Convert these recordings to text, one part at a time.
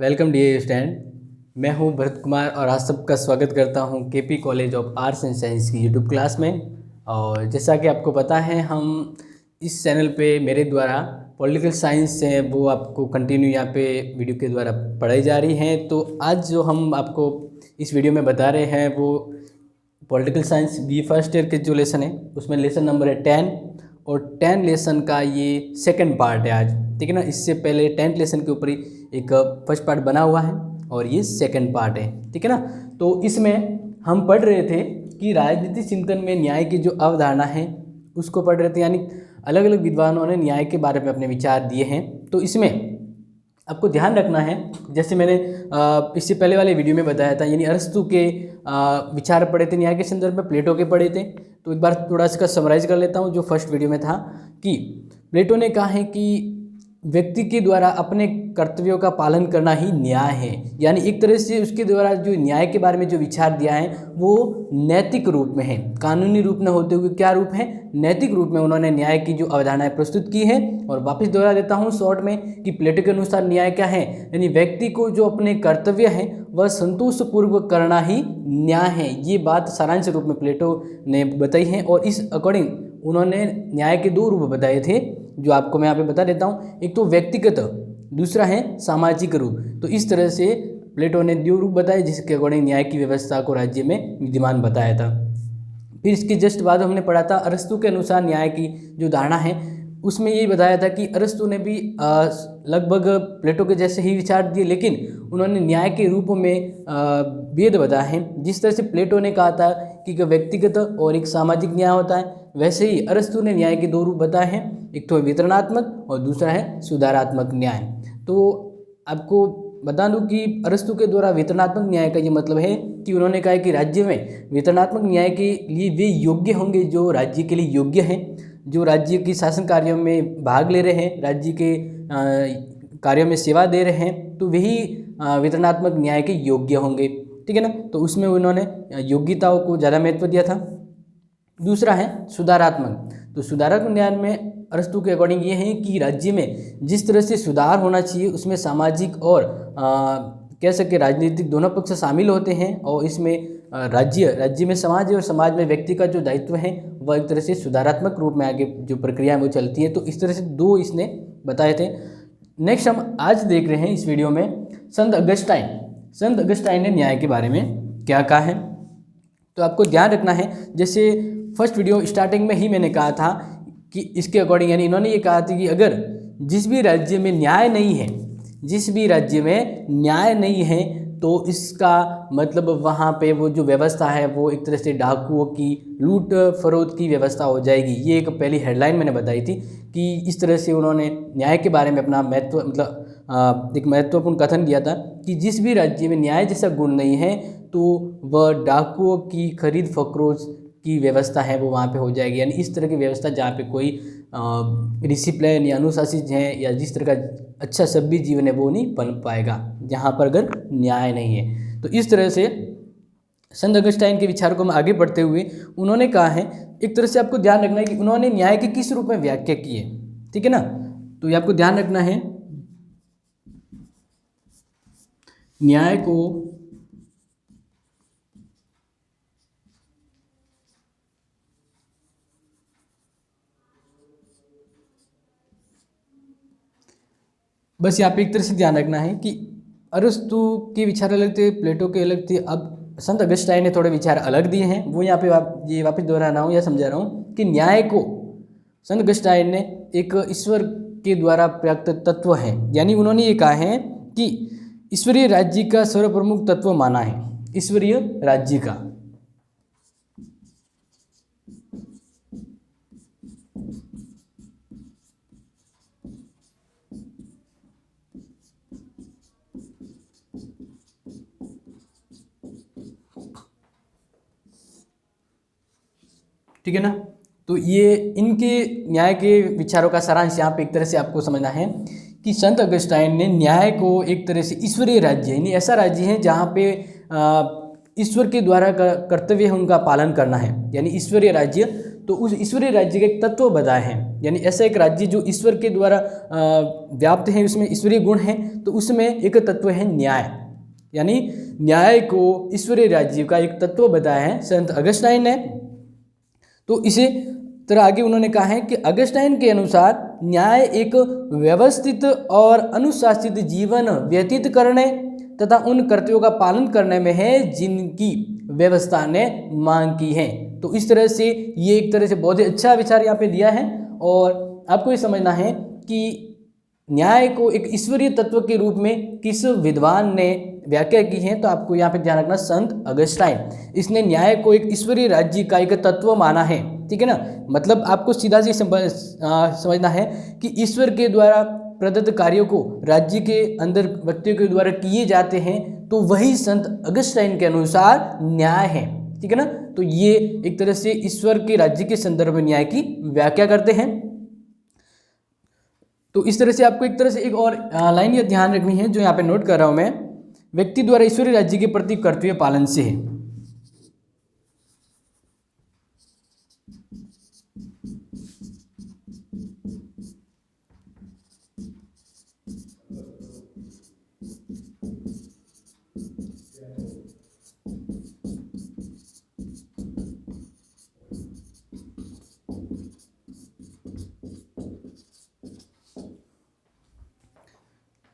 Welcome dear student. मैं हूं भरत कुमार और आज सबका स्वागत करता हूं KP college of arts and science की यूट्यूब क्लास में। और जैसा कि आपको पता है, हम इस चैनल पे मेरे द्वारा पॉलिटिकल साइंस है वो आपको कंटिन्यू यहाँ पे वीडियो के द्वारा पढ़ाई जा रही है। तो आज जो हम आपको इस वीडियो में बता रहे हैं वो political science B first year के जो लेसन है उसमें लेसन नंबर है 10 और 10 लेसन का ये सेकंड पार्ट है आज, ठीक है ना। इससे पहले 10th लेसन के ऊपर ही एक फर्स्ट पार्ट बना हुआ है और ये सेकंड पार्ट है, ठीक है ना। तो इसमें हम पढ़ रहे थे कि राजनीतिक चिंतन में न्याय की जो अवधारणा है उसको पढ़ रहे थे, यानी अलग अलग विद्वानों ने न्याय के बारे में अपने विचार दिए हैं। तो इसमें आपको ध्यान रखना है, जैसे मैंने इससे पहले वाले वीडियो में बताया था, यानी अरस्तु के विचार पढ़े थे न्याय के संदर्भ में, प्लेटो के पढ़े थे। तो एक बार थोड़ा इसका समराइज कर लेता हूँ। जो फर्स्ट वीडियो में था कि प्लेटो ने कहा है कि व्यक्ति के द्वारा अपने कर्तव्यों का पालन करना ही न्याय है, यानी एक तरह से उसके द्वारा जो न्याय के बारे में जो विचार दिया है वो नैतिक रूप में है, कानूनी रूप में होते हुए क्या रूप है, नैतिक रूप में उन्होंने न्याय की जो अवधारणाएं प्रस्तुत की है। और वापस दोहरा देता हूँ शॉर्ट में कि प्लेटो के अनुसार न्याय क्या है, यानी व्यक्ति को जो अपने कर्तव्य है वह संतोषपूर्वक करना ही न्याय है। ये बात सारांश रूप में प्लेटो ने बताई है और इस अकॉर्डिंग उन्होंने न्याय के दो रूप बताए थे जो आपको मैं यहाँ पे बता देता हूँ। एक तो व्यक्तिगत, दूसरा है सामाजिक रूप। तो इस तरह से प्लेटो ने दो रूप बताए जिसके अकॉर्डिंग न्याय की व्यवस्था को राज्य में विद्यमान बताया था। फिर इसके जस्ट बाद हमने पढ़ा था अरस्तु के अनुसार न्याय की जो धारणा है, उसमें यही बताया था कि अरस्तु ने भी लगभग प्लेटो के जैसे ही विचार दिए, लेकिन उन्होंने न्याय के रूप में भेद बताया है। जिस तरह से प्लेटो ने कहा था कि व्यक्तिगत और एक सामाजिक न्याय होता है, वैसे ही अरस्तु ने न्याय के दो रूप बताए हैं, एक तो वितरणात्मक और दूसरा है सुधारात्मक न्याय। तो आपको बता दूं कि अरस्तु के द्वारा वितरणात्मक न्याय का ये मतलब है कि उन्होंने कहा है कि राज्य में वितरणात्मक न्याय के लिए वे योग्य होंगे जो राज्य के लिए योग्य हैं, जो राज्य की शासन कार्यों में भाग ले रहे हैं, राज्य के कार्यों में सेवा दे रहे हैं, तो वही वितरणात्मक न्याय के योग्य होंगे, ठीक है ना। तो उसमें उन्होंने योग्यताओं को ज़्यादा महत्व दिया था। दूसरा है सुधारात्मक। तो सुधारात्मक न्याय में अरस्तु के अकॉर्डिंग ये है कि राज्य में जिस तरह से सुधार होना चाहिए उसमें सामाजिक और कह सके राजनीतिक दोनों पक्ष शामिल होते हैं, और इसमें राज्य में समाज है और समाज में व्यक्ति का जो दायित्व है वह एक तरह से सुधारात्मक रूप में आगे जो प्रक्रिया है वो चलती है। तो इस तरह से दो इसने बताए थे। नेक्स्ट हम आज देख रहे हैं इस वीडियो में संत अगस्टाइन ने न्याय के बारे में क्या कहा है। तो आपको ध्यान रखना है, जैसे फर्स्ट वीडियो स्टार्टिंग में ही मैंने कहा था कि इसके अकॉर्डिंग, यानी इन्होंने ये कहा था कि अगर जिस भी राज्य में न्याय नहीं है, जिस भी राज्य में न्याय नहीं है तो इसका मतलब वहाँ पे वो जो व्यवस्था है वो एक तरह से डाकुओं की लूट फरोख्त की व्यवस्था हो जाएगी। ये एक पहली हेडलाइन मैंने बताई थी कि इस तरह से उन्होंने न्याय के बारे में अपना महत्व मतलब एक महत्वपूर्ण कथन दिया था कि जिस भी राज्य में न्याय जैसा गुण नहीं है तो वह डाकुओं की खरीद फरोख्त की व्यवस्था है वो वहाँ पे हो जाएगी। यानी इस तरह की व्यवस्था जहाँ पे कोई डिसिप्लिन या अनुशासित है या जिस तरह का अच्छा सभ्य जीवन है वो नहीं बन पाएगा जहाँ पर अगर न्याय नहीं है। तो इस तरह से संत अगस्टाइन के विचार को हम आगे बढ़ते हुए उन्होंने कहा है, एक तरह से आपको ध्यान रखना है कि उन्होंने न्याय के किस रूप में व्याख्या की है, ठीक है ना। तो ये आपको ध्यान रखना है, न्याय को बस यहाँ पे एक तरह से ध्यान रखना है कि अरस्तु के विचार अलग थे, प्लेटो के अलग थे। अब संत अगस्टाइन ने थोड़े विचार अलग दिए हैं, वो यहाँ पे ये वापस दोहरा रहा हूँ या समझा रहा हूँ कि न्याय को संत अगस्टाइन ने एक ईश्वर के द्वारा प्राप्त तत्व है, यानी उन्होंने ये कहा है कि ईश्वरीय राज्य का सर्वप्रमुख तत्व माना है, ईश्वरीय राज्य का। ठीक है ना। तो ये इनके न्याय के विचारों का सारांश यहाँ पे एक तरह से आपको समझना है कि संत अगस्टाइन ने न्याय को एक तरह से ईश्वरीय राज्य, यानी ऐसा राज्य है जहाँ पे ईश्वर के द्वारा कर्तव्य है उनका पालन करना है, यानी ईश्वरीय राज्य तो उस ईश्वरीय राज्य का एक तत्व बताए हैं। यानी ऐसा एक राज्य जो ईश्वर के द्वारा व्याप्त है, उसमें ईश्वरीय गुण हैं, तो उसमें एक तत्व है न्याय। यानी न्याय को ईश्वरीय राज्य का एक तत्व बताया है संत अगस्टाइन ने। तो इसी तरह आगे उन्होंने कहा है कि अगस्टाइन के अनुसार न्याय एक व्यवस्थित और अनुशासित जीवन व्यतीत करने तथा उन कर्तव्यों का पालन करने में है जिनकी व्यवस्था ने मांग की है। तो इस तरह से ये एक तरह से बहुत ही अच्छा विचार यहाँ पे दिया है। और आपको ये समझना है कि न्याय को एक ईश्वरीय तत्व के रूप में किस विद्वान ने व्याख्या की है, तो आपको यहाँ पे ध्यान रखना संत अगस्टाइन, इसने न्याय को एक ईश्वरीय राज्य का एक तत्व माना है। ठीक है ना, मतलब आपको सीधा सी समझना है कि ईश्वर के द्वारा प्रदत्त कार्यों को राज्य के अंदर व्यक्तियों के द्वारा किए जाते हैं, तो वही संत अगस्टाइन के अनुसार न्याय है। ठीक है ना, तो ये एक तरह से ईश्वर के राज्य के संदर्भ में न्याय की व्याख्या करते हैं। तो इस तरह से आपको एक तरह से एक और लाइन ये ध्यान रखनी है जो यहाँ पे नोट कर रहा हूँ मैं, व्यक्ति द्वारा ईश्वरीय राज्य के प्रति कर्तव्य पालन से है।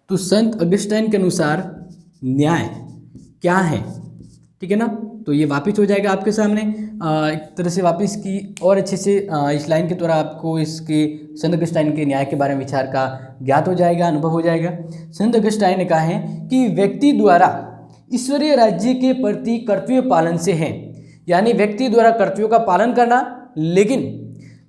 तो संत अगस्टाइन के अनुसार न्याय क्या है, ठीक है ना, तो ये वापिस हो जाएगा आपके सामने एक तरह से वापिस की और अच्छे से इस लाइन के द्वारा आपको इसके संत अगस्टाइन के न्याय के बारे में विचार का ज्ञात हो जाएगा, अनुभव हो जाएगा। संत अगस्टाइन ने कहा है कि व्यक्ति द्वारा ईश्वरीय राज्य के प्रति कर्तव्य पालन से है। यानी व्यक्ति द्वारा कर्तव्यों का पालन करना, लेकिन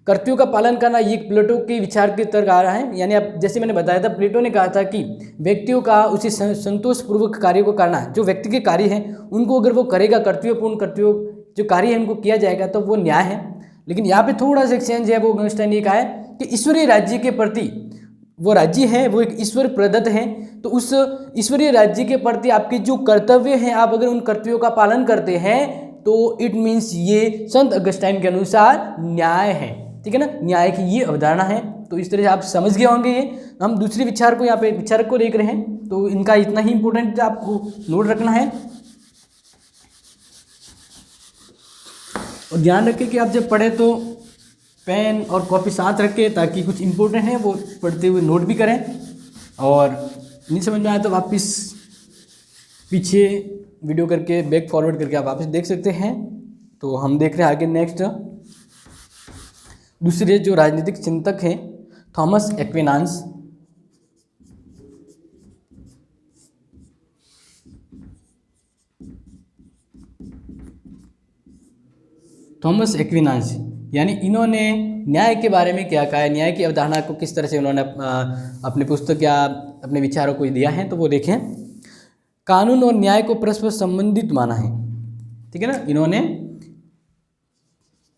कर्तव्यों का पालन करना ये प्लेटो के विचार के तर्क आ रहा है। यानी अब जैसे मैंने बताया था, प्लेटो ने कहा था कि व्यक्तियों का उसी संतोषपूर्वक कार्यों को करना, जो व्यक्ति के कार्य हैं उनको अगर वो करेगा, कर्तव्यपूर्ण कर्तव्य जो कार्य है उनको किया जाएगा तो वो न्याय है। लेकिन यहाँ पे थोड़ा सा एक्सचेंज है, वो अगस्टाइन ने कहा है कि ईश्वरीय राज्य के प्रति, वो राज्य है वो एक ईश्वर प्रदत्त है, तो उस ईश्वरीय राज्य के प्रति आपके जो कर्तव्य हैं, आप अगर उन कर्तव्यों का पालन करते हैं तो इट मीन्स ये संत अगस्टाइन के अनुसार न्याय है। ठीक है ना, न्याय की ये अवधारणा है। तो इस तरह से आप समझ गए होंगे। ये हम दूसरे विचार को यहाँ पे विचारक को देख रहे हैं, तो इनका इतना ही इंपॉर्टेंट आपको नोट रखना है। और ध्यान रखें कि आप जब पढ़े तो पेन और कॉपी साथ रखें, ताकि कुछ इंपॉर्टेंट है वो पढ़ते हुए नोट भी करें। और नहीं समझ में आया तो वापस पीछे वीडियो करके बैक फॉरवर्ड करके आप वापस देख सकते हैं। तो हम देख रहे हैं आगे नेक्स्ट दूसरे जो राजनीतिक चिंतक हैं थॉमस एक्विनास। थॉमस एक्विनास यानी इन्होंने न्याय के बारे में क्या कहा है, न्याय की अवधारणा को किस तरह से उन्होंने अपने पुस्तक या अपने विचारों को दिया है, तो वो देखें। कानून और न्याय को परस्पर संबंधित माना है। ठीक है ना, इन्होंने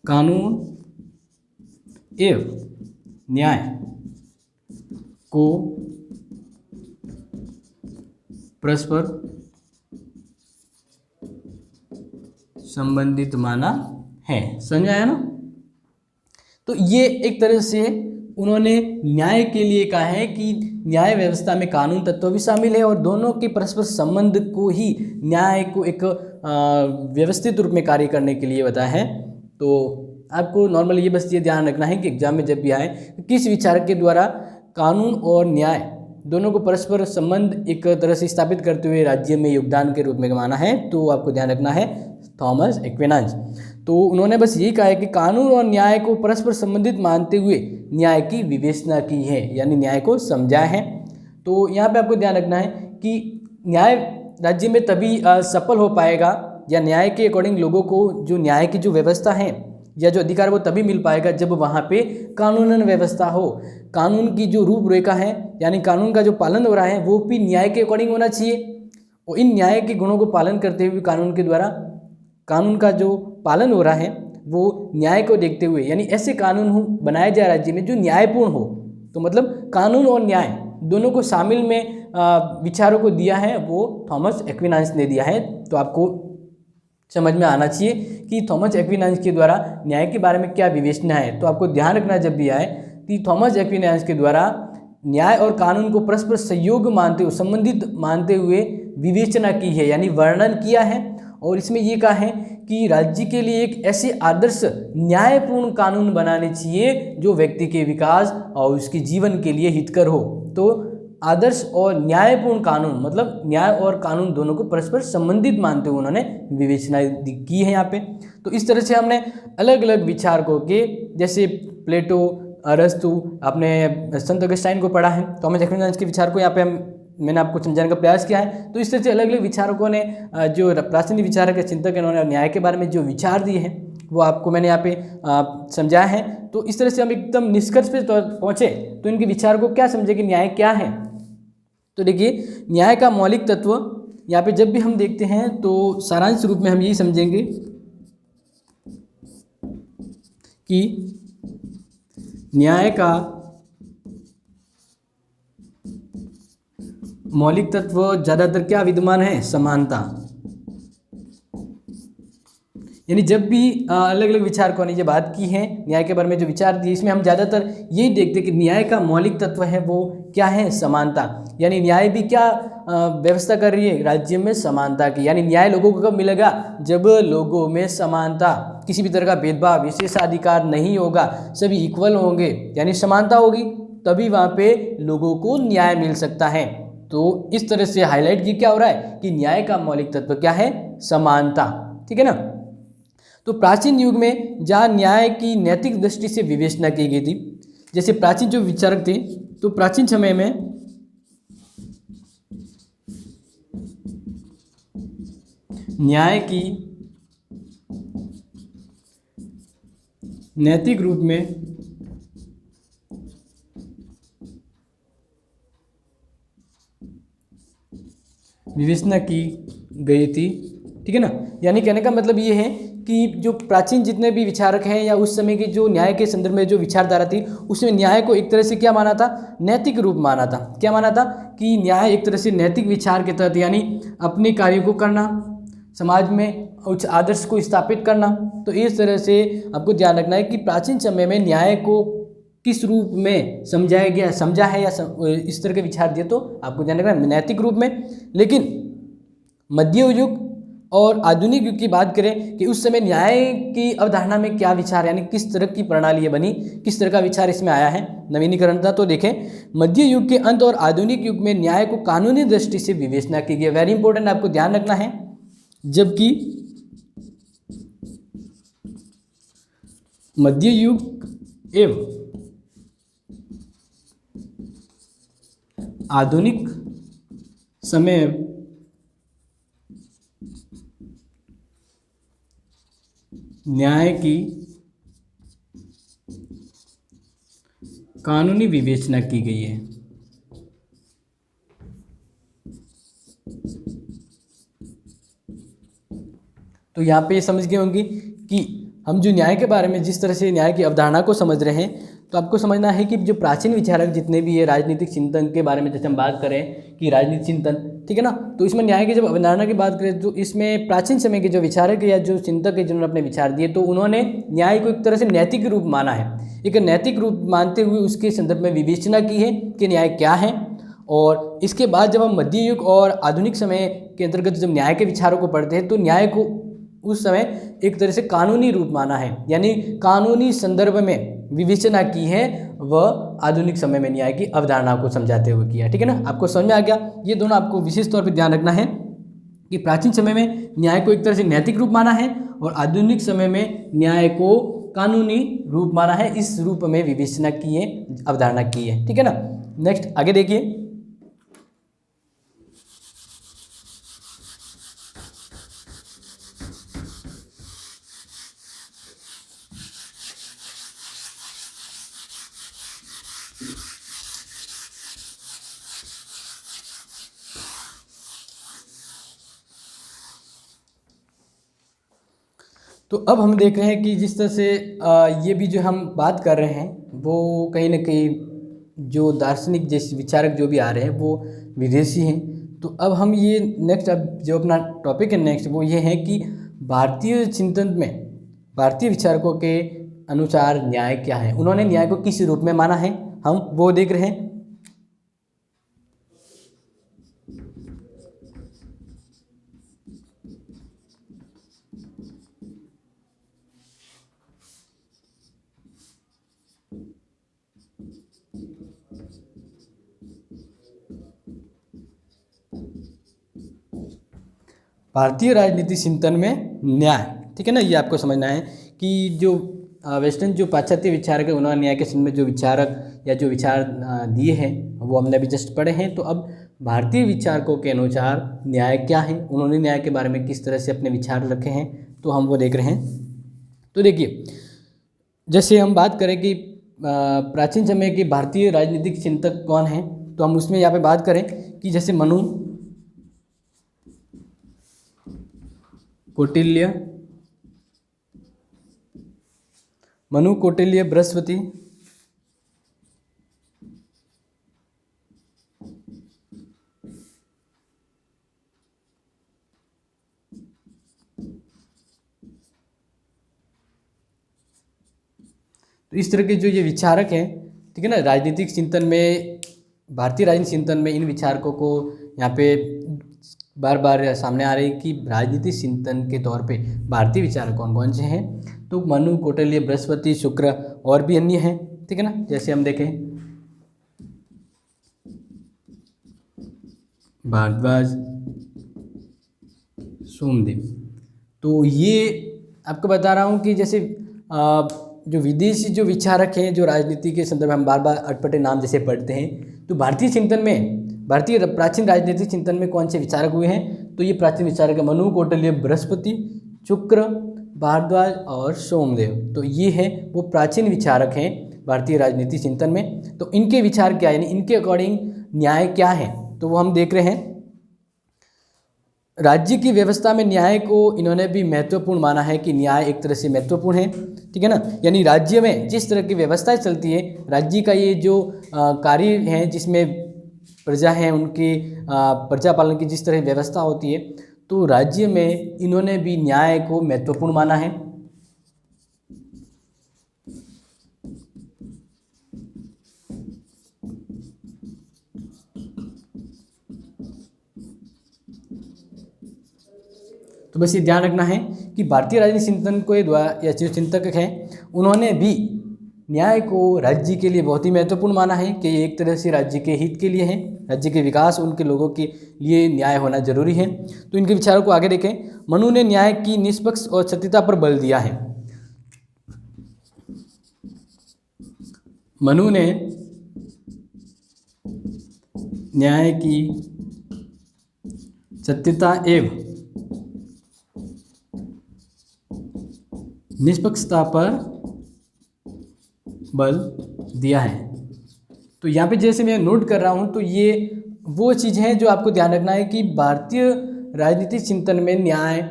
कानून एवं न्याय को परस्पर संबंधित माना है। समझ आया ना। तो ये एक तरह से उन्होंने न्याय के लिए कहा है कि न्याय व्यवस्था में कानून तत्व भी शामिल है और दोनों के परस्पर संबंध को ही न्याय को एक व्यवस्थित रूप में कार्य करने के लिए बताया है। तो आपको नॉर्मली ये बस ये ध्यान रखना है कि एग्जाम में जब भी आए किस विचारक के द्वारा कानून और न्याय दोनों को परस्पर संबंध एक तरह से स्थापित करते हुए राज्य में योगदान के रूप में माना है, तो आपको ध्यान रखना है थॉमस एक्विनास। तो उन्होंने बस यही कहा है कि कानून और न्याय को परस्पर संबंधित मानते हुए न्याय की विवेचना की है, यानी न्याय को समझा है। तो यहाँ पे आपको ध्यान रखना है कि न्याय राज्य में तभी सफल हो पाएगा, या न्याय के अकॉर्डिंग लोगों को जो न्याय की जो व्यवस्था है या जो अधिकार वो तभी मिल पाएगा जब वहाँ पे कानूनन व्यवस्था हो। कानून की जो रूपरेखा है यानी कानून का जो पालन हो रहा है वो भी न्याय के अकॉर्डिंग होना चाहिए, और इन न्याय के गुणों को पालन करते हुए कानून के द्वारा कानून का जो पालन हो रहा है वो न्याय को देखते हुए, यानी ऐसे कानून हो बनाए जाए राज्य में जो न्यायपूर्ण हो। तो मतलब कानून और न्याय दोनों को शामिल में विचारों को दिया है वो थॉमस एक्विनास ने दिया है। तो आपको समझ में आना चाहिए कि थॉमस एक्विनाइंस के द्वारा न्याय के बारे में क्या विवेचना है। तो आपको ध्यान रखना जब भी आए कि थॉमस एक्विनाइंस के द्वारा न्याय और कानून को परस्पर सहयोग मानते हुए, संबंधित मानते हुए विवेचना की है, यानी वर्णन किया है। और इसमें ये कहा है कि राज्य के लिए एक ऐसे आदर्श न्यायपूर्ण कानून बनाने चाहिए जो व्यक्ति के विकास और उसके जीवन के लिए हितकर हो। तो आदर्श और न्यायपूर्ण कानून, मतलब न्याय और कानून दोनों को परस्पर संबंधित मानते हुए उन्होंने विवेचना की है यहाँ पे। तो इस तरह से हमने अलग अलग विचारकों के, जैसे प्लेटो, अरस्तु, आपने संत अगस्टाइन को पढ़ा है, थॉमस एक्विनाइंस के विचार को यहाँ पे मैंने आपको समझाने का प्रयास किया है। तो इस तरह से अलग अलग विचारकों ने, जो प्राचीन विचारक है, चिंतक, इन्होंने न्याय के बारे में जो विचार दिए हैं वो आपको मैंने यहाँ पे समझाया है। तो इस तरह से हम एकदम निष्कर्ष पे पहुँचे तो इनके विचार को क्या समझे कि न्याय क्या है। तो देखिए, न्याय का मौलिक तत्व यहाँ पे जब भी हम देखते हैं तो सारांश रूप में हम यही समझेंगे कि न्याय का मौलिक तत्व ज़्यादातर क्या विद्यमान है, समानता। यानी जब भी अलग अलग विचारकों ने ये बात की है न्याय के बारे में जो विचार दिए, इसमें हम ज़्यादातर यही देखते हैं कि न्याय का मौलिक तत्व है वो क्या है, समानता। यानी न्याय भी क्या व्यवस्था कर रही है, राज्य में समानता की। यानी न्याय लोगों को कब मिलेगा, जब लोगों में समानता, किसी भी तरह का भेदभाव, विशेषाधिकार नहीं होगा, सभी इक्वल होंगे, यानी समानता होगी, तभी वहाँ पे लोगों को न्याय मिल सकता है। तो इस तरह से हाईलाइट ये क्या हो रहा है कि न्याय का मौलिक तत्व क्या है, समानता। ठीक है ना। तो प्राचीन युग में जहाँ न्याय की नैतिक दृष्टि से विवेचना की गई थी, जैसे प्राचीन जो विचारक थे, तो प्राचीन समय में न्याय की नैतिक रूप में विवेचना की गई थी। ठीक है ना। यानी कहने का मतलब ये है कि जो प्राचीन जितने भी विचारक हैं या उस समय के जो न्याय के संदर्भ में जो विचारधारा थी, उसमें न्याय को एक तरह से क्या माना था, नैतिक रूप माना था। क्या माना था कि न्याय एक तरह से नैतिक विचार के तहत, यानी अपने कार्यों को करना, समाज में उच्च आदर्श को स्थापित करना। तो इस तरह से आपको ध्यान रखना है कि प्राचीन समय में न्याय को किस रूप में समझा है या इस तरह के विचार दिए, तो आपको ध्यान रखना नैतिक रूप में। लेकिन मध्य युग और आधुनिक युग की बात करें कि उस समय न्याय की अवधारणा में क्या विचार, यानी किस तरह की प्रणाली बनी, किस तरह का विचार इसमें आया है, नवीनीकरण था। तो देखें, मध्य युग के अंत और आधुनिक युग में न्याय को कानूनी दृष्टि से विवेचना की गई। वेरी इंपॉर्टेंट, आपको ध्यान रखना है। जबकि मध्य युग एवं आधुनिक समय न्याय की कानूनी विवेचना की गई है। तो यहाँ पे समझ गए होंगे कि हम जो न्याय के बारे में जिस तरह से न्याय की अवधारणा को समझ रहे हैं, तो आपको समझना है कि जो प्राचीन विचारक जितने भी है, राजनीतिक चिंतन के बारे में जैसे हम बात करें कि राजनीतिक चिंतन, ठीक है ना, तो इसमें न्याय की जब अवधारणा की बात करें तो इसमें प्राचीन समय के जो विचारक या जो चिंतक है जिन्होंने अपने विचार दिए, तो उन्होंने न्याय को एक तरह से नैतिक रूप माना है। एक नैतिक रूप मानते हुए उसके संदर्भ में विवेचना की है कि न्याय क्या है। और इसके बाद जब हम मध्य युग और आधुनिक समय के अंतर्गत जब न्याय के विचारों को पढ़ते हैं, तो न्याय को उस समय एक तरह से कानूनी रूप माना है, यानी कानूनी संदर्भ में विवेचना की है, वह आधुनिक समय में न्याय की अवधारणा को समझाते हुए किया। ठीक है ना, आपको समझ में आ गया। ये दोनों आपको विशेष तौर पर ध्यान रखना है कि प्राचीन समय में न्याय को एक तरह से नैतिक रूप माना है और आधुनिक समय में न्याय को कानूनी रूप माना है। इस रूप में विवेचना की है, अवधारणा की है। ठीक है ना। नेक्स्ट आगे देखिए, तो अब हम देख रहे हैं कि जिस तरह से ये भी जो हम बात कर रहे हैं वो कहीं ना कहीं जो दार्शनिक जैसे विचारक जो भी आ रहे हैं वो विदेशी हैं। तो अब हम ये नेक्स्ट, अब जो अपना टॉपिक है नेक्स्ट वो ये है कि भारतीय चिंतन में भारतीय विचारकों के अनुसार न्याय क्या है, उन्होंने न्याय को किस रूप में माना है, हम वो देख रहे हैं। भारतीय राजनीति चिंतन में न्याय, ठीक है ना, ये आपको समझना है कि जो वेस्टर्न जो पाश्चात्य विचारक है उन्होंने न्याय के संबंध में जो विचारक या जो विचार दिए हैं वो हमने अभी जस्ट पढ़े हैं। तो अब भारतीय विचारकों के अनुसार न्याय क्या है, उन्होंने न्याय के बारे में किस तरह से अपने विचार रखे हैं, तो हम वो देख रहे हैं। तो देखिए, जैसे हम बात करें कि प्राचीन समय के भारतीय राजनीतिक चिंतक कौन हैं, तो हम उसमें यहाँ पे बात करें कि जैसे मनु कौटिल्य बृहस्पति, तो इस तरह के जो ये विचारक हैं, ठीक है ना, राजनीतिक चिंतन में, भारतीय राजनीतिक चिंतन में इन विचारकों को यहाँ पे बार बार सामने आ रही है कि राजनीतिक चिंतन के तौर पे भारतीय विचारक कौन कौन से हैं। तो मनु, कौटिल्य, बृहस्पति, शुक्र और भी अन्य हैं, ठीक है ना। जैसे हम देखें भारद्वाज, सोमदेव, तो ये आपको बता रहा हूँ कि जैसे जो विदेशी जो विचारक हैं, जो राजनीति के संदर्भ में हम बार बार अटपटे नाम जैसे पढ़ते हैं, तो भारतीय चिंतन में, भारतीय प्राचीन राजनीतिक चिंतन में कौन से विचारक हुए हैं, तो ये प्राचीन विचारक है मनु, कौटिल्य, बृहस्पति, शुक्र, भारद्वाज और सोमदेव। तो ये है वो प्राचीन विचारक हैं भारतीय राजनीति चिंतन में। तो इनके विचार क्या है, यानी इनके अकॉर्डिंग न्याय क्या है, तो वो हम देख रहे हैं। राज्य की व्यवस्था में न्याय को इन्होंने भी महत्वपूर्ण माना है कि न्याय एक तरह से महत्वपूर्ण है, ठीक है ना। यानी राज्य में जिस तरह की व्यवस्थाएं चलती है, राज्य का ये जो कार्य है जिसमें प्रजा है उनकी प्रजा पालन की जिस तरह व्यवस्था होती है, तो राज्य में इन्होंने भी न्याय को महत्वपूर्ण माना है। तो बस ये ध्यान रखना है कि भारतीय राजनीतिक चिंतन के द्वारा या जो चिंतक हैं उन्होंने भी न्याय को राज्य के लिए बहुत ही महत्वपूर्ण माना है कि ये एक तरह से राज्य के हित के लिए है, राज्य के विकास, उनके लोगों के लिए न्याय होना जरूरी है। तो इनके विचारों को आगे देखें। मनु ने न्याय की निष्पक्ष और सत्यता पर बल दिया है। मनु ने न्याय की सत्यता एवं निष्पक्षता पर बल दिया है। तो यहाँ पे जैसे मैं नोट कर रहा हूँ, तो ये वो चीज़ है जो आपको ध्यान रखना है कि भारतीय राजनीतिक चिंतन में न्याय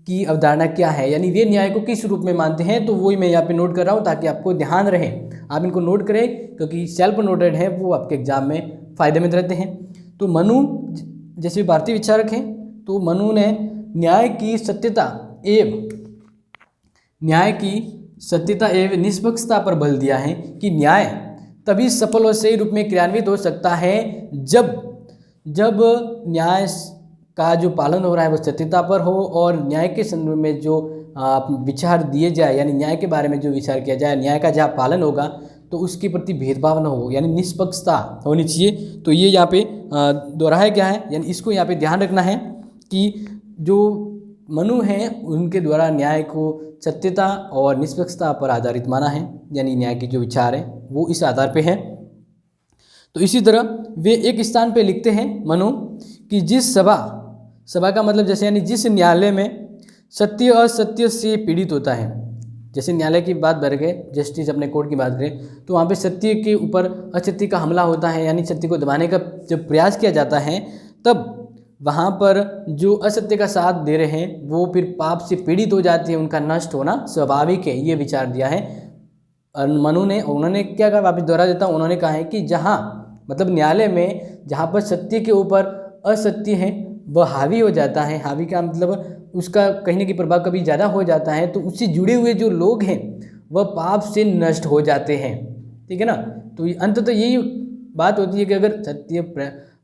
की अवधारणा क्या है, यानी वे न्याय को किस रूप में मानते हैं। तो वही मैं यहाँ पे नोट कर रहा हूँ ताकि आपको ध्यान रहे, आप इनको नोट करें, क्योंकि सेल्फ नोटेड है वो आपके एग्जाम में फ़ायदेमंद रहते हैं। तो मनु जैसे भारतीय विचारक हैं, तो मनु ने न्याय की सत्यता एवं निष्पक्षता पर बल दिया है कि न्याय तभी सफल और सही रूप में क्रियान्वित हो सकता है जब न्याय का जो पालन हो रहा है वो सत्यता पर हो, और न्याय के संदर्भ में जो विचार दिए जाए, यानी न्याय के बारे में जो विचार किया जाए, न्याय का जहाँ पालन होगा तो उसके प्रति भेदभाव न हो, यानी निष्पक्षता होनी चाहिए। तो ये यहाँ पे दोहराया गया है, यानी इसको यहाँ पे ध्यान रखना है कि जो मनु हैं उनके द्वारा न्याय को सत्यता और निष्पक्षता पर आधारित माना है, यानी न्याय के जो विचार हैं वो इस आधार पे हैं। तो इसी तरह वे एक स्थान पे लिखते हैं मनु कि जिस सभा का मतलब जैसे यानी जिस न्यायालय में सत्य असत्य से पीड़ित होता है, जैसे न्यायालय की बात कर गए, जस्टिस अपने कोर्ट की बात करें, तो वहाँ पे सत्य के ऊपर असत्य का हमला होता है, यानी सत्य को दबाने का जब प्रयास किया जाता है, तब वहाँ पर जो असत्य का साथ दे रहे हैं वो फिर पाप से पीड़ित हो जाते हैं, उनका नष्ट होना स्वाभाविक है, ये विचार दिया है मनु ने। उन्होंने क्या कहा, वापस दोहरा देता हूँ, उन्होंने कहा है कि जहाँ मतलब न्यायालय में जहाँ पर सत्य के ऊपर असत्य है वह हावी हो जाता है, हावी का मतलब उसका कहीं ना कहीं प्रभाव कभी ज़्यादा हो जाता है, तो उससे जुड़े हुए जो लोग हैं वह पाप से नष्ट हो जाते हैं। ठीक है ना। तो अंततः यही बात होती है कि अगर सत्य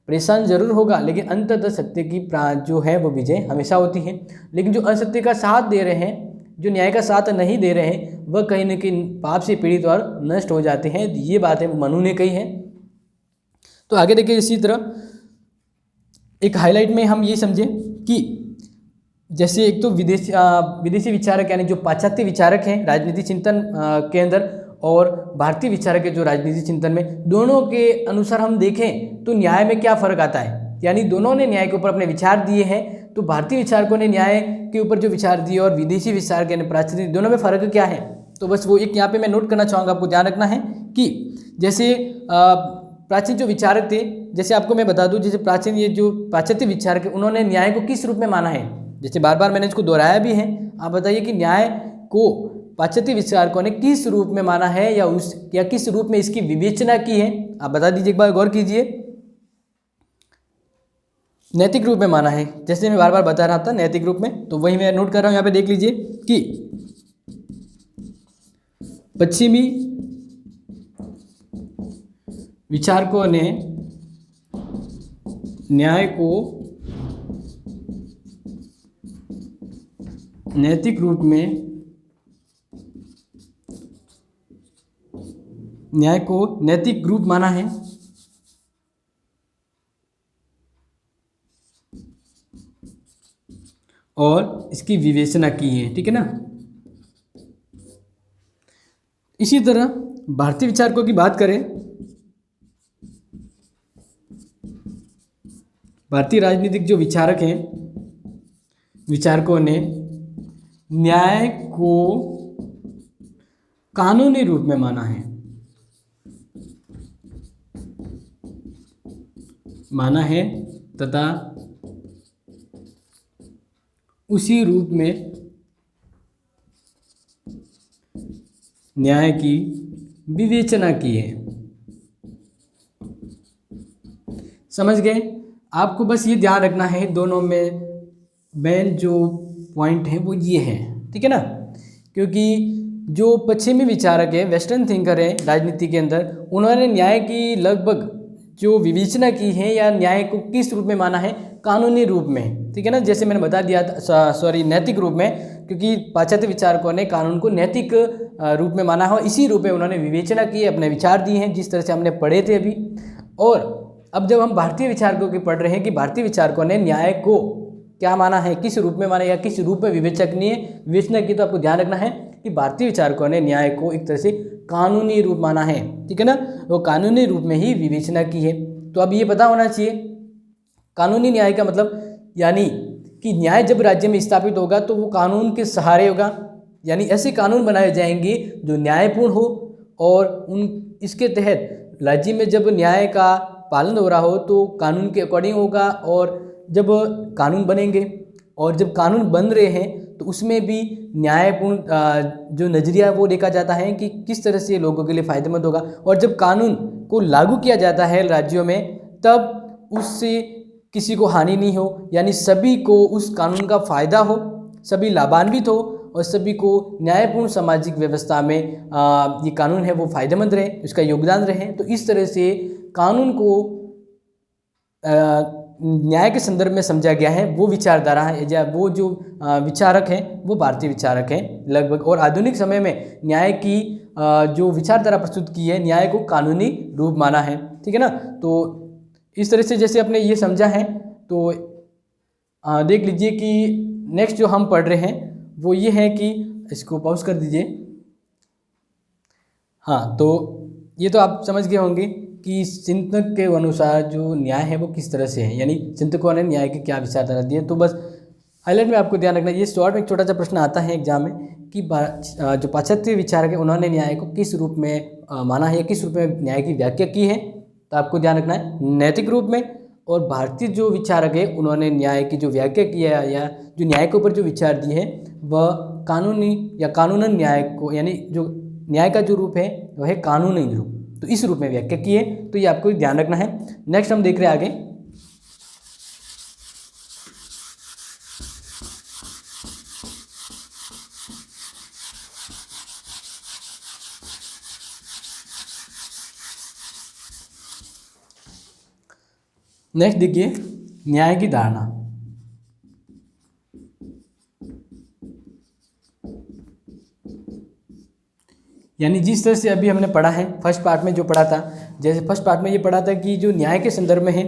परेशान जरूर होगा, लेकिन अंततः सत्य की जो है वो विजय हमेशा होती है। लेकिन जो असत्य का साथ दे रहे हैं, जो न्याय का साथ नहीं दे रहे हैं, वह कहीं ना कहीं पाप से पीड़ित और नष्ट हो जाते हैं। ये बातें मनु ने कही है। तो आगे देखिए, इसी तरह एक हाईलाइट में हम ये समझें कि जैसे एक तो विदेशी विचारक यानी जो पाश्चात्य विचारक हैं राजनीति चिंतन के अंदर, और भारतीय विचारक है जो राजनीति चिंतन में, दोनों के अनुसार हम देखें तो न्याय में क्या फ़र्क आता है। यानी दोनों ने न्याय के ऊपर अपने विचार दिए हैं। तो भारतीय विचारकों ने न्याय के ऊपर जो विचार दिए और विदेशी विचारक यानी प्राचीन, दोनों में फ़र्क क्या है। तो बस वो एक यहाँ पे मैं नोट करना चाहूँगा, आपको ध्यान रखना है कि जैसे प्राचीन जो विचारक थे, जैसे आपको मैं बता दूं, जैसे प्राचीन ये जो पाश्चात्य विचारक है, उन्होंने न्याय को किस रूप में माना है। जैसे बार बार मैंने इसको दोहराया भी है, आप बताइए कि न्याय को पाश्चात्य विचारकों ने किस रूप में माना है या किस रूप में इसकी विवेचना की है। आप बता दीजिए, एक बार गौर कीजिए। नैतिक रूप में माना है, जैसे मैं बार बार बता रहा था नैतिक रूप में, तो वही मैं नोट कर रहा हूँ। यहाँ पे देख लीजिए कि पश्चिमी विचारकों ने न्याय को नैतिक रूप में, न्याय को नैतिक रूप माना है और इसकी विवेचना की है। ठीक है ना। इसी तरह भारतीय विचारकों की बात करें, भारतीय राजनीतिक जो विचारक हैं, विचारकों ने न्याय को कानूनी रूप में माना है तथा उसी रूप में न्याय की विवेचना की है। समझ गए। आपको बस ये ध्यान रखना है, दोनों में मेन जो पॉइंट है वो ये है। ठीक है ना। क्योंकि जो पश्चिमी विचारक है, वेस्टर्न थिंकर है राजनीति के अंदर, उन्होंने न्याय की लगभग जो विवेचना की है या न्याय को किस रूप में माना है, कानूनी रूप में। ठीक है ना। जैसे मैंने बता दिया था, नैतिक रूप में, क्योंकि पाश्चात्य विचारकों ने कानून को नैतिक रूप में माना है, इसी रूप में उन्होंने विवेचना की, अपने विचार दिए हैं, जिस तरह से हमने पढ़े थे अभी। और अब जब हम भारतीय विचारकों की पढ़ रहे हैं कि भारतीय विचारकों ने न्याय को क्या माना है, किस रूप में माना या किस रूप में विवेचना की, तो आपको ध्यान रखना है कि भारतीय विचारकों ने न्याय को एक तरह से कानूनी रूप माना है। ठीक है ना। वो कानूनी रूप में ही विवेचना की है। तो अब ये पता होना चाहिए कानूनी न्याय का मतलब, यानी कि न्याय जब राज्य में स्थापित होगा तो वो कानून के सहारे होगा, यानी ऐसे कानून बनाए जाएंगे जो न्यायपूर्ण हो, और इसके तहत राज्य में जब न्याय का पालन हो रहा हो तो कानून के अकॉर्डिंग होगा। और जब कानून बनेंगे और जब कानून बन रहे हैं तो उसमें भी न्यायपूर्ण जो नज़रिया वो देखा जाता है कि किस तरह से लोगों के लिए फ़ायदेमंद होगा। और जब कानून को लागू किया जाता है राज्यों में, तब उससे किसी को हानि नहीं हो, यानी सभी को उस कानून का फ़ायदा हो, सभी लाभान्वित हो और सभी को न्यायपूर्ण सामाजिक व्यवस्था में ये कानून है वो फ़ायदेमंद रहे, उसका योगदान रहे। तो इस तरह से कानून को न्याय के संदर्भ में समझा गया है। वो विचारधारा है या वो जो विचारक हैं वो भारतीय विचारक हैं लगभग। और आधुनिक समय में न्याय की जो विचारधारा प्रस्तुत की है, न्याय को कानूनी रूप माना है। ठीक है ना। तो इस तरह से जैसे आपने ये समझा है, तो देख लीजिए कि नेक्स्ट जो हम पढ़ रहे हैं वो ये है कि, इसको पॉज कर दीजिए। हाँ, तो ये तो आप समझ गए होंगे कि चिंतक के अनुसार जो न्याय है वो किस तरह से है, यानी चिंतकों ने न्याय की क्या विचारधारा दी है। तो बस हाईलाइट में आपको ध्यान रखना, ये शॉर्ट में एक छोटा सा प्रश्न आता है एग्जाम में कि जो पाश्चात्य विचारक है उन्होंने न्याय को किस रूप में माना है या किस रूप में न्याय की व्याख्या की है। तो आपको ध्यान रखना है नैतिक रूप में। और भारतीय जो विचारक है उन्होंने न्याय की जो व्याख्या किया है या जो न्याय के ऊपर जो विचार दिए हैं वह कानूनी या कानूनन न्याय को, यानी जो न्याय का जो रूप है वह है कानूनी रूप, तो इस रूप में व्याख्या की है। तो ये आपको ध्यान रखना है। नेक्स्ट हम देख रहे हैं आगे। नेक्स्ट देखिए न्याय की धारणा। यानी जिस तरह से अभी हमने पढ़ा है फर्स्ट पार्ट में जो पढ़ा था, जैसे फर्स्ट पार्ट में ये पढ़ा था कि जो न्याय के संदर्भ में है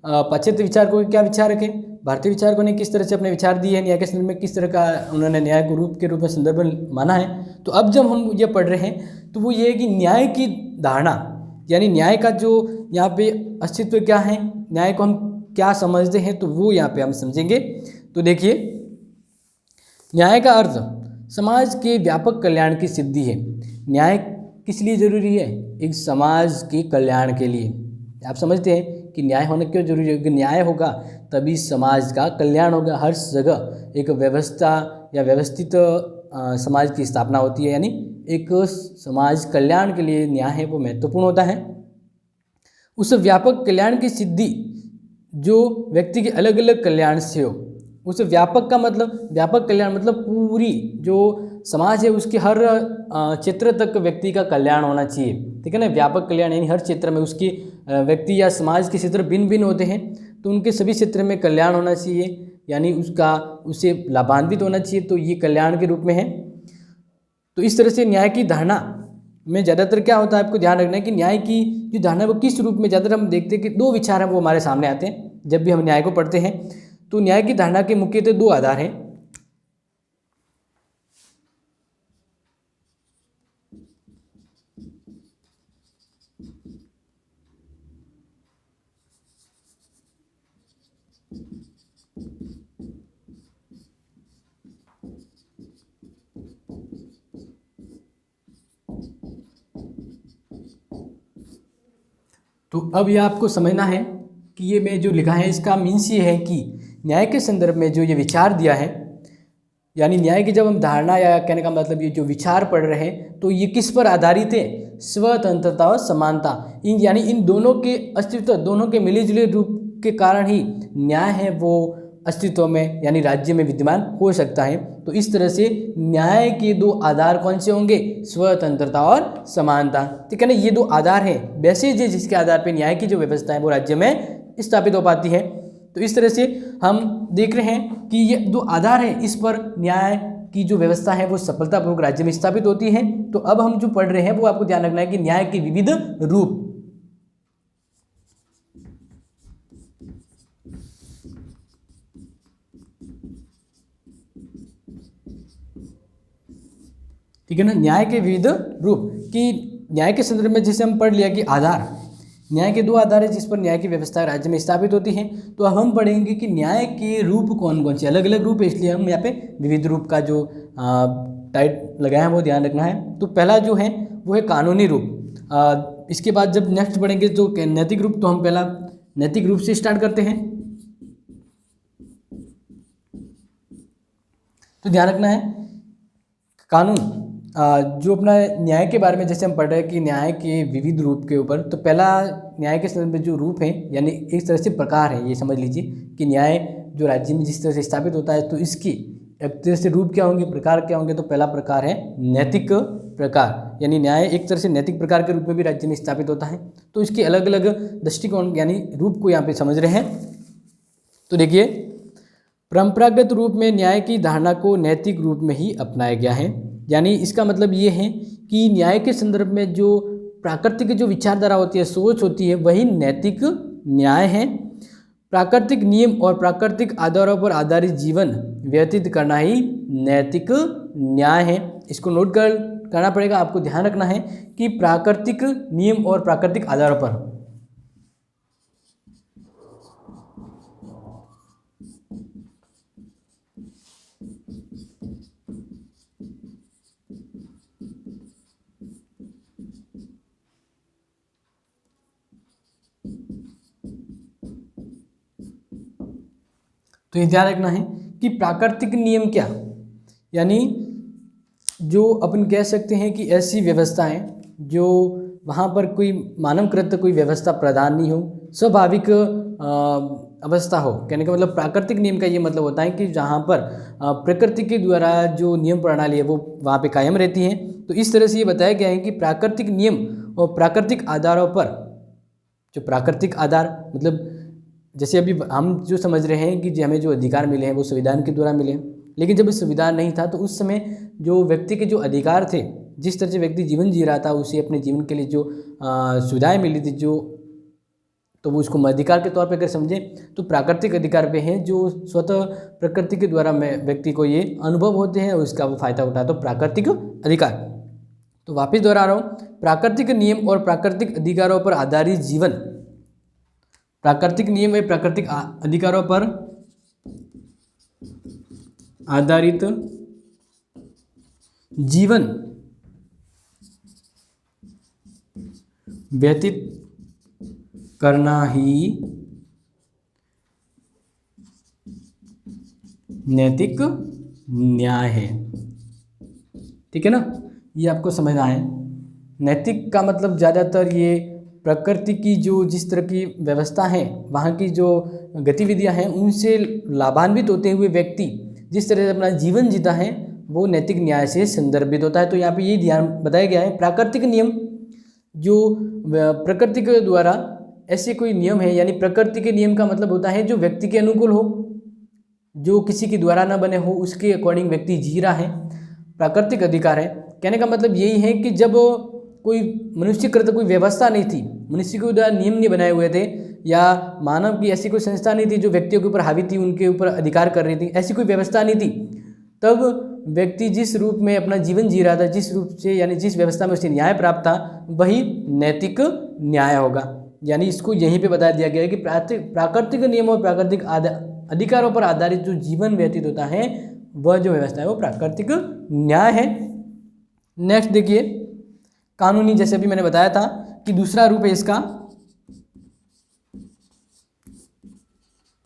पाश्चात्य विचारकों के क्या विचार रखे, भारतीय विचारकों ने किस तरह से अपने विचार दिए हैं, न्याय के संदर्भ में किस तरह का उन्होंने न्याय को रूप के रूप में संदर्भ में माना है। तो अब जब हम ये पढ़ रहे हैं तो वो ये है कि न्याय की धारणा, यानी न्याय का जो यहाँ पे अस्तित्व क्या है, न्याय को हम क्या समझते हैं, तो वो यहाँ पे हम समझेंगे। तो देखिए न्याय का अर्थ समाज के व्यापक कल्याण की सिद्धि है। न्याय किस लिए जरूरी है? एक समाज के कल्याण के लिए। आप समझते हैं कि न्याय होना क्यों जरूरी है? क्योंकि न्याय होगा तभी समाज का कल्याण होगा। हर जगह एक व्यवस्था या व्यवस्थित समाज की स्थापना होती है, यानी एक समाज कल्याण के लिए न्याय है वो महत्वपूर्ण होता है। उस व्यापक कल्याण की सिद्धि जो व्यक्ति के अलग अलग कल्याण से हो, उस व्यापक का मतलब, व्यापक कल्याण मतलब पूरी जो समाज है उसके हर क्षेत्र तक व्यक्ति का कल्याण होना चाहिए, ठीक है ना। व्यापक कल्याण यानी हर क्षेत्र में उसकी व्यक्ति या समाज के क्षेत्र भिन्न भिन्न होते हैं, तो उनके सभी क्षेत्र में कल्याण होना चाहिए, यानी उससे लाभान्वित होना चाहिए, तो ये कल्याण के रूप में है। तो इस तरह से न्याय की धारणा में ज़्यादातर क्या होता है, आपको ध्यान रखना है कि न्याय की जो धारणा है वो किस रूप में, ज़्यादातर हम देखते हैं कि दो विचार हैं वो हमारे सामने आते हैं जब भी हम न्याय को पढ़ते हैं। तो न्याय की धारणा के मुख्यतः दो आधार हैं। तो अब यह आपको समझना है कि ये मैं जो लिखा है इसका मीन्स ये है कि न्याय के संदर्भ में जो ये विचार दिया है, यानी न्याय की जब हम धारणा या कहने का मतलब ये जो विचार पढ़ रहे हैं तो ये किस पर आधारित है? स्वतंत्रता और समानता, यानी इन दोनों के अस्तित्व, दोनों के मिले जुले रूप के कारण ही न्याय है वो अस्तित्व में यानी राज्य में विद्यमान हो सकता है। तो इस तरह से न्याय के दो आधार कौन से होंगे? स्वतंत्रता और समानता, ठीक है ना। ये दो आधार हैं वैसे जिसके आधार पर न्याय की जो व्यवस्था है वो राज्य में स्थापित हो पाती है। तो इस तरह से हम देख रहे हैं कि ये दो आधार हैं, इस पर न्याय की जो व्यवस्था है वो सफलतापूर्वक राज्य में स्थापित होती है। तो अब हम जो पढ़ रहे हैं वो आपको ध्यान रखना है कि न्याय के विविध रूप, ठीक है ना। न्याय के विविध रूप कि न्याय के संदर्भ में जैसे हम पढ़ लिया कि आधार, न्याय के दो आधार है जिस पर न्याय की व्यवस्था राज्य में स्थापित होती है। तो अब हम पढ़ेंगे कि न्याय के रूप कौन कौन से, अलग अलग रूप है, इसलिए हम यहाँ पे विविध रूप का जो टाइट लगाया है वो ध्यान रखना है। तो पहला जो है वो है कानूनी रूप। इसके बाद जब नेक्स्ट पढ़ेंगे जो नैतिक रूप, तो हम पहला नैतिक रूप से स्टार्ट करते हैं। तो ध्यान रखना है कानून जो अपना न्याय के बारे में जैसे हम पढ़ रहे हैं कि न्याय के विविध रूप के ऊपर, तो पहला न्याय के संदर्भ में जो रूप है यानी एक तरह से प्रकार है, ये समझ लीजिए कि न्याय जो राज्य में जिस तरह से स्थापित होता है तो इसकी एक तरह से रूप क्या होंगे, प्रकार क्या होंगे। तो पहला प्रकार है नैतिक प्रकार, यानी न्याय एक तरह से नैतिक प्रकार के रूप में भी राज्य में स्थापित होता है। तो इसके अलग अलग दृष्टिकोण यानी रूप को यहाँ पे समझ रहे हैं। तो देखिए परंपरागत रूप में न्याय की धारणा को नैतिक रूप में ही अपनाया गया है, यानी इसका मतलब ये है कि न्याय के संदर्भ में जो प्राकृतिक जो विचारधारा होती है, सोच होती है, वही नैतिक न्याय है। प्राकृतिक नियम और प्राकृतिक आधारों पर आधारित जीवन व्यतीत करना ही नैतिक न्याय है। इसको नोट करना पड़ेगा, आपको ध्यान रखना है कि प्राकृतिक नियम और प्राकृतिक आधारों पर, तो ये ध्यान रखना है कि प्राकृतिक नियम क्या, यानी जो अपन कह सकते हैं कि ऐसी व्यवस्थाएं जो वहाँ पर कोई मानवकृत कोई व्यवस्था प्रदान नहीं हो, स्वाभाविक अवस्था हो। कहने का मतलब प्राकृतिक नियम का ये मतलब होता है कि जहाँ पर प्रकृति के द्वारा जो नियम प्रणाली है वो वहाँ पे कायम रहती है। तो इस तरह से ये बताया गया है कि प्राकृतिक नियम और प्राकृतिक आधारों पर, जो प्राकृतिक आधार मतलब जैसे अभी हम जो समझ रहे हैं कि जो हमें जो अधिकार मिले हैं वो संविधान के द्वारा मिले हैं, लेकिन जब संविधान नहीं था तो उस समय जो व्यक्ति के जो अधिकार थे, जिस तरह से व्यक्ति जीवन जी रहा था, उसे अपने जीवन के लिए जो सुविधाएं मिली थी, जो तो वो उसको अधिकार के तौर पे अगर समझें तो प्राकृतिक अधिकार पे हैं, जो स्वतः प्रकृति के द्वारा में व्यक्ति को ये अनुभव होते हैं और उसका वो फायदा उठाता है, तो प्राकृतिक अधिकार। तो वापस दोहरा रहा हूँ, प्राकृतिक नियम और प्राकृतिक अधिकारों पर आधारित जीवन, प्राकृतिक नियम व प्राकृतिक अधिकारों पर आधारित जीवन व्यतीत करना ही नैतिक न्याय है। ठीक है ना, ये आपको समझना है। नैतिक का मतलब ज़्यादातर ये प्रकृति की जो जिस तरह की व्यवस्था है, वहाँ की जो गतिविधियाँ हैं, उनसे लाभान्वित होते हुए व्यक्ति जिस तरह से अपना जीवन जीता है वो नैतिक न्याय से संदर्भित होता है। तो यहाँ पे ये ध्यान बताया गया है, प्राकृतिक नियम जो प्रकृति के द्वारा ऐसे कोई नियम है, यानी प्रकृति के नियम का मतलब होता है जो व्यक्ति के अनुकूल हो, जो किसी के द्वारा न बने हो, उसके अकॉर्डिंग व्यक्ति जी रहा है, प्राकृतिक अधिकार है। कहने का मतलब यही है कि जब कोई मनुष्यकृत कोई व्यवस्था नहीं थी, मनुष्य के द्वारा नियम नहीं बनाए हुए थे, या मानव की ऐसी कोई संस्था नहीं थी जो व्यक्तियों के ऊपर हावी थी, उनके ऊपर अधिकार कर रही थी, ऐसी कोई व्यवस्था नहीं थी, तब व्यक्ति जिस रूप में अपना जीवन जी रहा था, जिस रूप से यानी जिस व्यवस्था में उसे न्याय प्राप्त था, वही नैतिक न्याय होगा। यानी इसको यहीं पे बता दिया गया है कि प्राकृतिक नियम और प्राकृतिक अधिकारों पर आधारित जो जीवन व्यतीत होता है, वह जो व्यवस्था है वो प्राकृतिक न्याय है। नेक्स्ट देखिए, कानूनी, जैसे अभी मैंने बताया था कि दूसरा रूप है इसका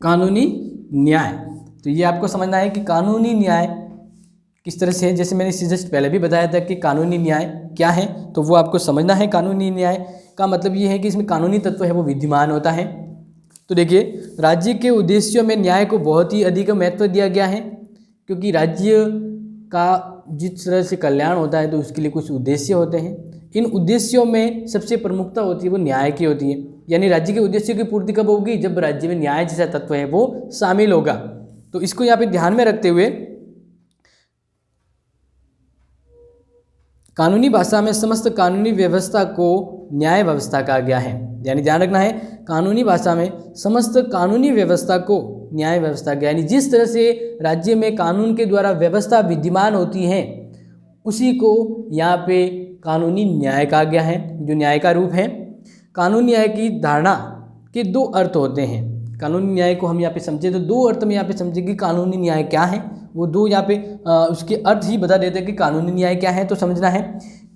कानूनी न्याय। तो ये आपको समझना है कि कानूनी न्याय किस तरह से है। जैसे मैंने इससे जस्ट पहले भी बताया था कि कानूनी न्याय क्या है, तो वो आपको समझना है। कानूनी न्याय का मतलब ये है कि इसमें कानूनी तत्व है वो विद्यमान होता है। तो देखिए, राज्य के उद्देश्यों में न्याय को बहुत ही अधिक महत्व दिया गया है, क्योंकि राज्य का जिस तरह से कल्याण होता है तो उसके लिए कुछ उद्देश्य होते हैं। इन उद्देश्यों में सबसे प्रमुखता होती है वो न्याय की होती है। यानी राज्य के उद्देश्यों की पूर्ति कब होगी, जब राज्य में न्याय जैसा तत्व है वो शामिल होगा। तो इसको यहाँ पे ध्यान में रखते हुए कानूनी भाषा में समस्त कानूनी व्यवस्था को न्याय व्यवस्था कहा गया है। यानी ध्यान रखना है, कानूनी भाषा में समस्त कानूनी व्यवस्था को न्याय व्यवस्था कहा, यानी जिस तरह से राज्य में कानून के द्वारा व्यवस्था विद्यमान होती है उसी को यहाँ पे कानूनी न्याय कहा गया है, जो न्याय का रूप है। कानूनी न्याय की धारणा के दो अर्थ होते हैं। कानूनी न्याय को हम यहाँ पे समझे तो दो अर्थ में यहाँ पे समझे कि कानूनी न्याय क्या है, वो दो यहाँ पे उसके अर्थ ही बता देते हैं कि कानूनी न्याय क्या है। तो समझना है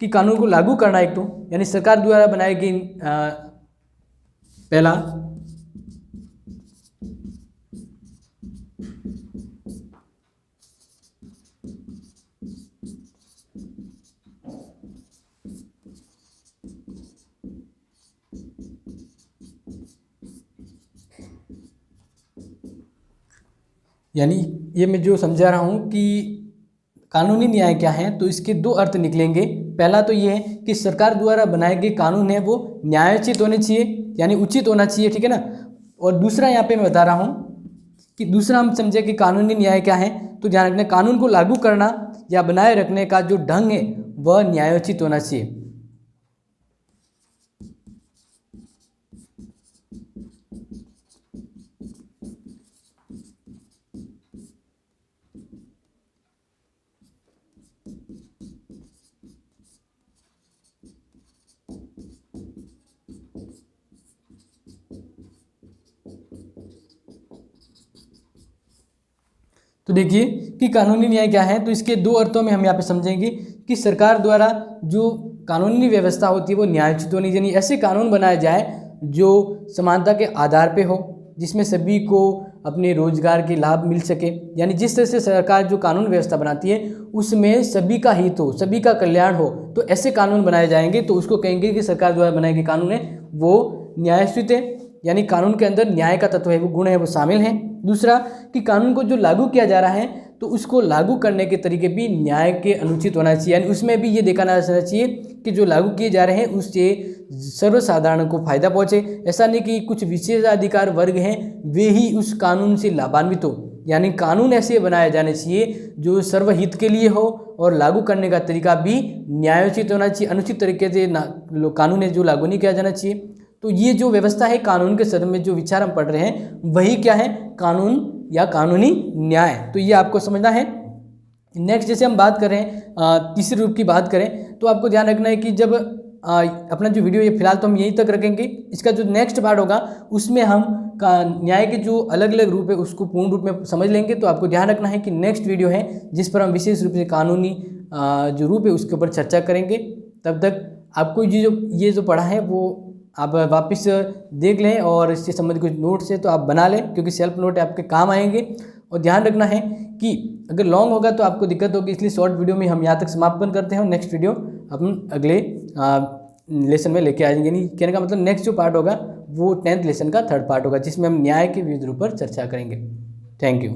कि कानून को लागू करना, एक तो यानी सरकार द्वारा बनाई गई पहला यानी ये मैं जो समझा रहा हूँ कि कानूनी न्याय क्या है, तो इसके दो अर्थ निकलेंगे। पहला तो ये है कि सरकार द्वारा बनाए गए कानून है वो न्यायोचित होने चाहिए, यानी उचित होना चाहिए, ठीक है ना। और दूसरा यहाँ पे मैं बता रहा हूँ कि दूसरा हम समझे कि कानूनी न्याय क्या है, तो ध्यान रखना, कानून को लागू करना या बनाए रखने का जो ढंग है वह न्यायोचित होना चाहिए। तो देखिए कि कानूनी न्याय क्या है, तो इसके दो अर्थों में हम यहाँ पे समझेंगे कि सरकार द्वारा जो कानूनी व्यवस्था होती है वो न्यायोचित होनी चाहिए। ऐसे कानून बनाया जाए जो समानता के आधार पे हो, जिसमें सभी को अपने रोजगार के लाभ मिल सके। यानी जिस तरह से सरकार जो कानून व्यवस्था बनाती है उसमें सभी का हित हो, सभी का कल्याण हो, तो ऐसे कानून बनाए जाएंगे तो उसको कहेंगे कि सरकार द्वारा बनाए गए कानून है वो न्यायोचित है, यानी कानून के अंदर न्याय का तत्व है वो गुण है वो शामिल है। दूसरा कि कानून को जो लागू किया जा रहा है तो उसको लागू करने के तरीके भी न्याय के अनुचित होना चाहिए, यानी उसमें भी ये देखा जाना चाहिए कि जो लागू किए जा रहे हैं उससे सर्वसाधारण को फायदा पहुंचे। ऐसा नहीं कि कुछ विशेषाधिकार वर्ग हैं वे ही उस कानून से लाभान्वित हो, यानी कानून ऐसे बनाए जाने चाहिए जो सर्वहित के लिए हो और लागू करने का तरीका भी न्यायोचित होना चाहिए। अनुचित तरीके से कानून है जो लागू नहीं किया जाना चाहिए। तो ये जो व्यवस्था है कानून के संदर्भ में जो विचार हम पढ़ रहे हैं वही क्या है, कानून या कानूनी न्याय। तो ये आपको समझना है। नेक्स्ट जैसे हम बात करें तीसरे रूप की बात करें तो आपको ध्यान रखना है कि जब अपना जो वीडियो ये फिलहाल तो हम यहीं तक रखेंगे, इसका जो नेक्स्ट पार्ट होगा उसमें हम न्याय के जो अलग अलग रूप है उसको पूर्ण रूप में समझ लेंगे। तो आपको ध्यान रखना है कि नेक्स्ट वीडियो है जिस पर हम विशेष रूप से कानूनी जो रूप है उसके ऊपर चर्चा करेंगे। तब तक आपको ये जो पढ़ा है वो आप वापस देख लें और इससे संबंधित कुछ नोट्स है तो आप बना लें, क्योंकि सेल्फ नोट आपके काम आएंगे। और ध्यान रखना है कि अगर लॉन्ग होगा तो आपको दिक्कत होगी, इसलिए शॉर्ट वीडियो में हम यहाँ तक समापन करते हैं और नेक्स्ट वीडियो हम अगले लेसन में लेके आ जाएंगे। नहीं कहने का मतलब नेक्स्ट जो पार्ट होगा वो 10th लेसन का 3rd पार्ट होगा जिसमें हम न्याय के विविध रूप पर चर्चा करेंगे। Thank you.